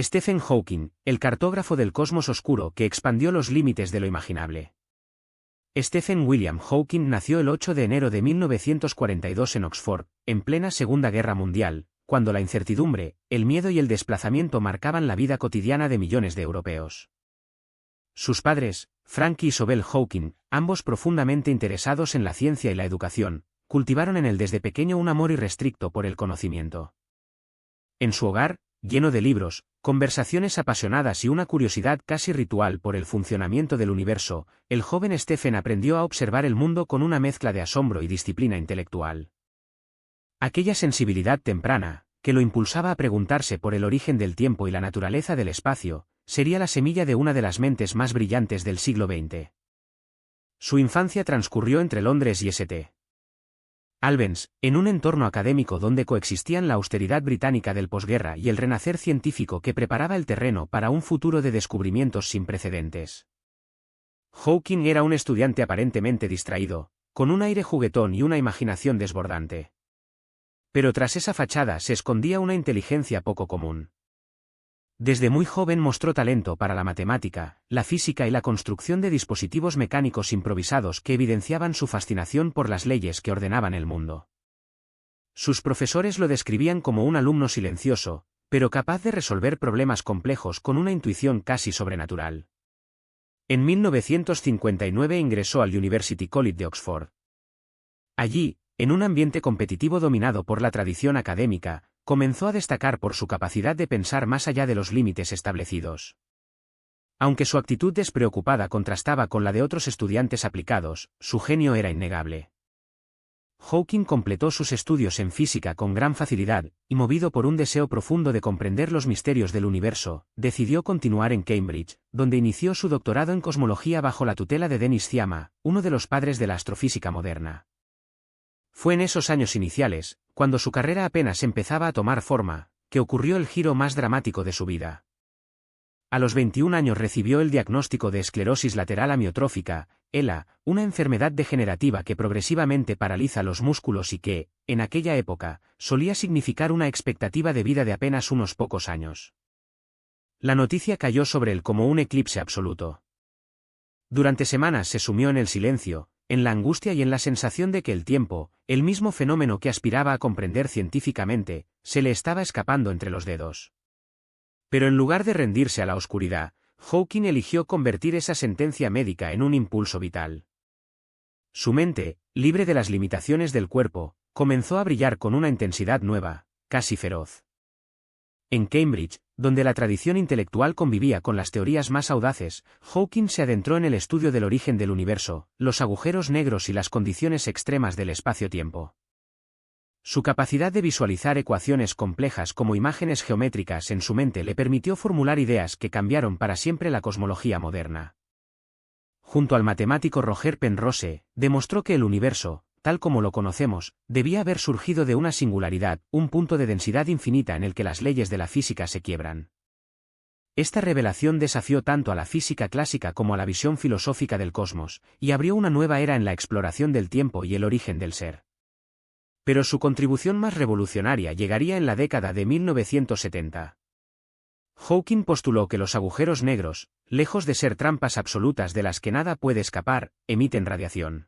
Stephen Hawking, el cartógrafo del cosmos oscuro que expandió los límites de lo imaginable. Stephen William Hawking nació el 8 de enero de 1942 en Oxford, en plena Segunda Guerra Mundial, cuando la incertidumbre, el miedo y el desplazamiento marcaban la vida cotidiana de millones de europeos. Sus padres, Frank y Isobel Hawking, ambos profundamente interesados en la ciencia y la educación, cultivaron en él desde pequeño un amor irrestricto por el conocimiento. En su hogar, lleno de libros, conversaciones apasionadas y una curiosidad casi ritual por el funcionamiento del universo, el joven Stephen aprendió a observar el mundo con una mezcla de asombro y disciplina intelectual. Aquella sensibilidad temprana, que lo impulsaba a preguntarse por el origen del tiempo y la naturaleza del espacio, sería la semilla de una de las mentes más brillantes del siglo XX. Su infancia transcurrió entre Londres y St. Albans, en un entorno académico donde coexistían la austeridad británica del posguerra y el renacer científico que preparaba el terreno para un futuro de descubrimientos sin precedentes. Hawking era un estudiante aparentemente distraído, con un aire juguetón y una imaginación desbordante. Pero tras esa fachada se escondía una inteligencia poco común. Desde muy joven mostró talento para la matemática, la física y la construcción de dispositivos mecánicos improvisados que evidenciaban su fascinación por las leyes que ordenaban el mundo. Sus profesores lo describían como un alumno silencioso, pero capaz de resolver problemas complejos con una intuición casi sobrenatural. En 1959 ingresó al University College de Oxford. Allí, en un ambiente competitivo dominado por la tradición académica, comenzó a destacar por su capacidad de pensar más allá de los límites establecidos. Aunque su actitud despreocupada contrastaba con la de otros estudiantes aplicados, su genio era innegable. Hawking completó sus estudios en física con gran facilidad, y movido por un deseo profundo de comprender los misterios del universo, decidió continuar en Cambridge, donde inició su doctorado en cosmología bajo la tutela de Denis Sciama, uno de los padres de la astrofísica moderna. Fue en esos años iniciales, cuando su carrera apenas empezaba a tomar forma, que ocurrió el giro más dramático de su vida. A los 21 años recibió el diagnóstico de esclerosis lateral amiotrófica, ELA, una enfermedad degenerativa que progresivamente paraliza los músculos y que, en aquella época, solía significar una expectativa de vida de apenas unos pocos años. La noticia cayó sobre él como un eclipse absoluto. Durante semanas se sumió en el silencio, en la angustia y en la sensación de que el tiempo, el mismo fenómeno que aspiraba a comprender científicamente, se le estaba escapando entre los dedos. Pero en lugar de rendirse a la oscuridad, Hawking eligió convertir esa sentencia médica en un impulso vital. Su mente, libre de las limitaciones del cuerpo, comenzó a brillar con una intensidad nueva, casi feroz. En Cambridge, donde la tradición intelectual convivía con las teorías más audaces, Hawking se adentró en el estudio del origen del universo, los agujeros negros y las condiciones extremas del espacio-tiempo. Su capacidad de visualizar ecuaciones complejas como imágenes geométricas en su mente le permitió formular ideas que cambiaron para siempre la cosmología moderna. Junto al matemático Roger Penrose, demostró que el universo, tal como lo conocemos, debía haber surgido de una singularidad, un punto de densidad infinita en el que las leyes de la física se quiebran. Esta revelación desafió tanto a la física clásica como a la visión filosófica del cosmos, y abrió una nueva era en la exploración del tiempo y el origen del ser. Pero su contribución más revolucionaria llegaría en la década de 1970. Hawking postuló que los agujeros negros, lejos de ser trampas absolutas de las que nada puede escapar, emiten radiación.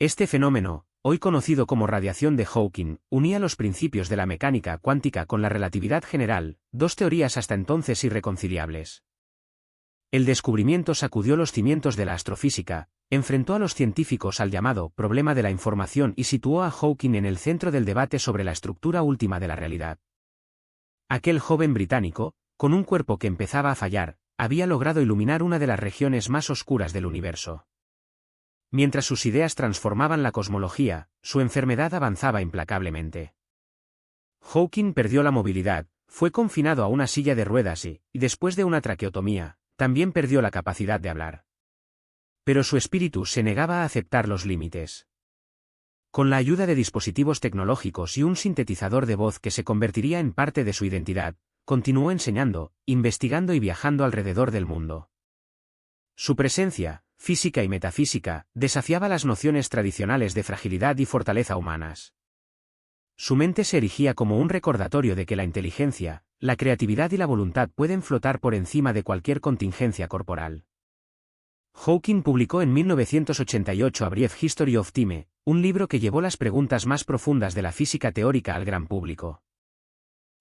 Este fenómeno, hoy conocido como radiación de Hawking, unía los principios de la mecánica cuántica con la relatividad general, dos teorías hasta entonces irreconciliables. El descubrimiento sacudió los cimientos de la astrofísica, enfrentó a los científicos al llamado problema de la información y situó a Hawking en el centro del debate sobre la estructura última de la realidad. Aquel joven británico, con un cuerpo que empezaba a fallar, había logrado iluminar una de las regiones más oscuras del universo. Mientras sus ideas transformaban la cosmología, su enfermedad avanzaba implacablemente. Hawking perdió la movilidad, fue confinado a una silla de ruedas y, después de una traqueotomía, también perdió la capacidad de hablar. Pero su espíritu se negaba a aceptar los límites. Con la ayuda de dispositivos tecnológicos y un sintetizador de voz que se convertiría en parte de su identidad, continuó enseñando, investigando y viajando alrededor del mundo. Su presencia, física y metafísica, desafiaba las nociones tradicionales de fragilidad y fortaleza humanas. Su mente se erigía como un recordatorio de que la inteligencia, la creatividad y la voluntad pueden flotar por encima de cualquier contingencia corporal. Hawking publicó en 1988 A Brief History of Time, un libro que llevó las preguntas más profundas de la física teórica al gran público.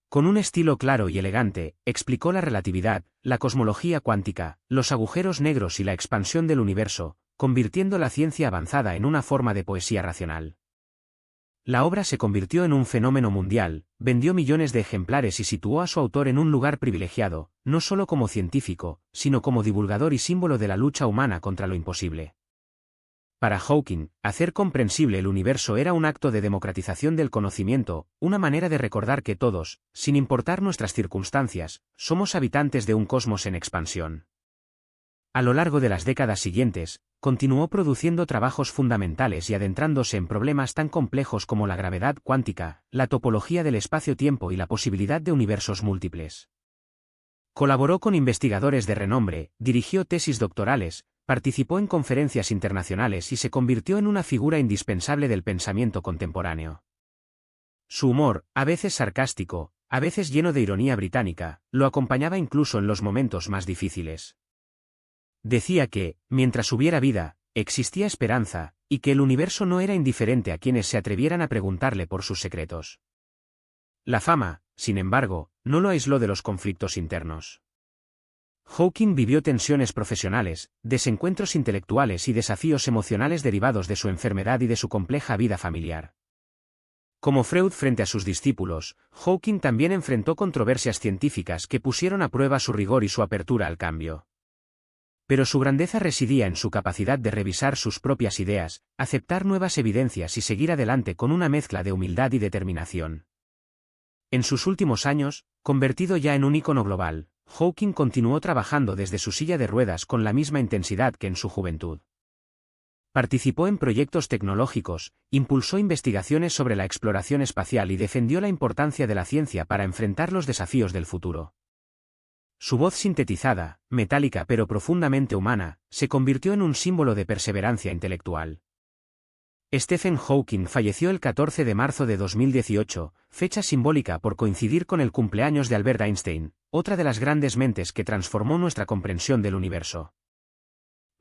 Con un estilo claro y elegante, explicó la relatividad, la cosmología cuántica, los agujeros negros y la expansión del universo, convirtiendo la ciencia avanzada en una forma de poesía racional. La obra se convirtió en un fenómeno mundial, vendió millones de ejemplares y situó a su autor en un lugar privilegiado, no solo como científico, sino como divulgador y símbolo de la lucha humana contra lo imposible. Para Hawking, hacer comprensible el universo era un acto de democratización del conocimiento, una manera de recordar que todos, sin importar nuestras circunstancias, somos habitantes de un cosmos en expansión. A lo largo de las décadas siguientes, continuó produciendo trabajos fundamentales y adentrándose en problemas tan complejos como la gravedad cuántica, la topología del espacio-tiempo y la posibilidad de universos múltiples. Colaboró con investigadores de renombre, dirigió tesis doctorales, participó en conferencias internacionales y se convirtió en una figura indispensable del pensamiento contemporáneo. Su humor, a veces sarcástico, a veces lleno de ironía británica, lo acompañaba incluso en los momentos más difíciles. Decía que, mientras hubiera vida, existía esperanza, y que el universo no era indiferente a quienes se atrevieran a preguntarle por sus secretos. La fama, sin embargo, no lo aisló de los conflictos internos. Hawking vivió tensiones profesionales, desencuentros intelectuales y desafíos emocionales derivados de su enfermedad y de su compleja vida familiar. Como Freud frente a sus discípulos, Hawking también enfrentó controversias científicas que pusieron a prueba su rigor y su apertura al cambio. Pero su grandeza residía en su capacidad de revisar sus propias ideas, aceptar nuevas evidencias y seguir adelante con una mezcla de humildad y determinación. En sus últimos años, convertido ya en un ícono global, Hawking continuó trabajando desde su silla de ruedas con la misma intensidad que en su juventud. Participó en proyectos tecnológicos, impulsó investigaciones sobre la exploración espacial y defendió la importancia de la ciencia para enfrentar los desafíos del futuro. Su voz sintetizada, metálica pero profundamente humana, se convirtió en un símbolo de perseverancia intelectual. Stephen Hawking falleció el 14 de marzo de 2018, fecha simbólica por coincidir con el cumpleaños de Albert Einstein, otra de las grandes mentes que transformó nuestra comprensión del universo.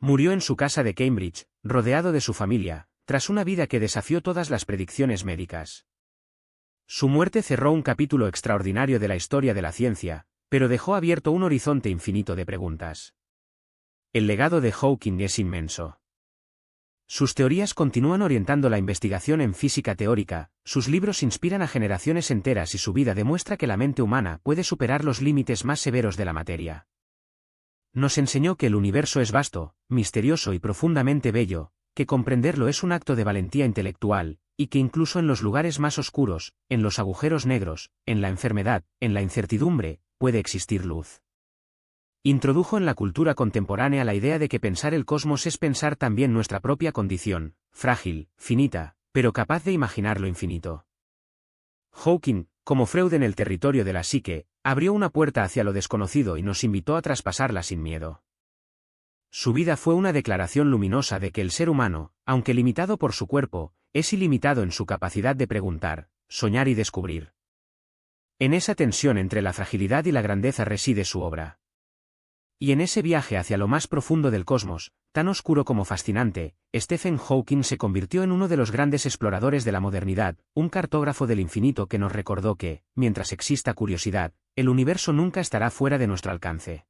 Murió en su casa de Cambridge, rodeado de su familia, tras una vida que desafió todas las predicciones médicas. Su muerte cerró un capítulo extraordinario de la historia de la ciencia, pero dejó abierto un horizonte infinito de preguntas. El legado de Hawking es inmenso. Sus teorías continúan orientando la investigación en física teórica, sus libros inspiran a generaciones enteras y su vida demuestra que la mente humana puede superar los límites más severos de la materia. Nos enseñó que el universo es vasto, misterioso y profundamente bello, que comprenderlo es un acto de valentía intelectual, y que incluso en los lugares más oscuros, en los agujeros negros, en la enfermedad, en la incertidumbre, puede existir luz. Introdujo en la cultura contemporánea la idea de que pensar el cosmos es pensar también nuestra propia condición, frágil, finita, pero capaz de imaginar lo infinito. Hawking, como Freud en el territorio de la psique, abrió una puerta hacia lo desconocido y nos invitó a traspasarla sin miedo. Su vida fue una declaración luminosa de que el ser humano, aunque limitado por su cuerpo, es ilimitado en su capacidad de preguntar, soñar y descubrir. En esa tensión entre la fragilidad y la grandeza reside su obra. Y en ese viaje hacia lo más profundo del cosmos, tan oscuro como fascinante, Stephen Hawking se convirtió en uno de los grandes exploradores de la modernidad, un cartógrafo del infinito que nos recordó que, mientras exista curiosidad, el universo nunca estará fuera de nuestro alcance.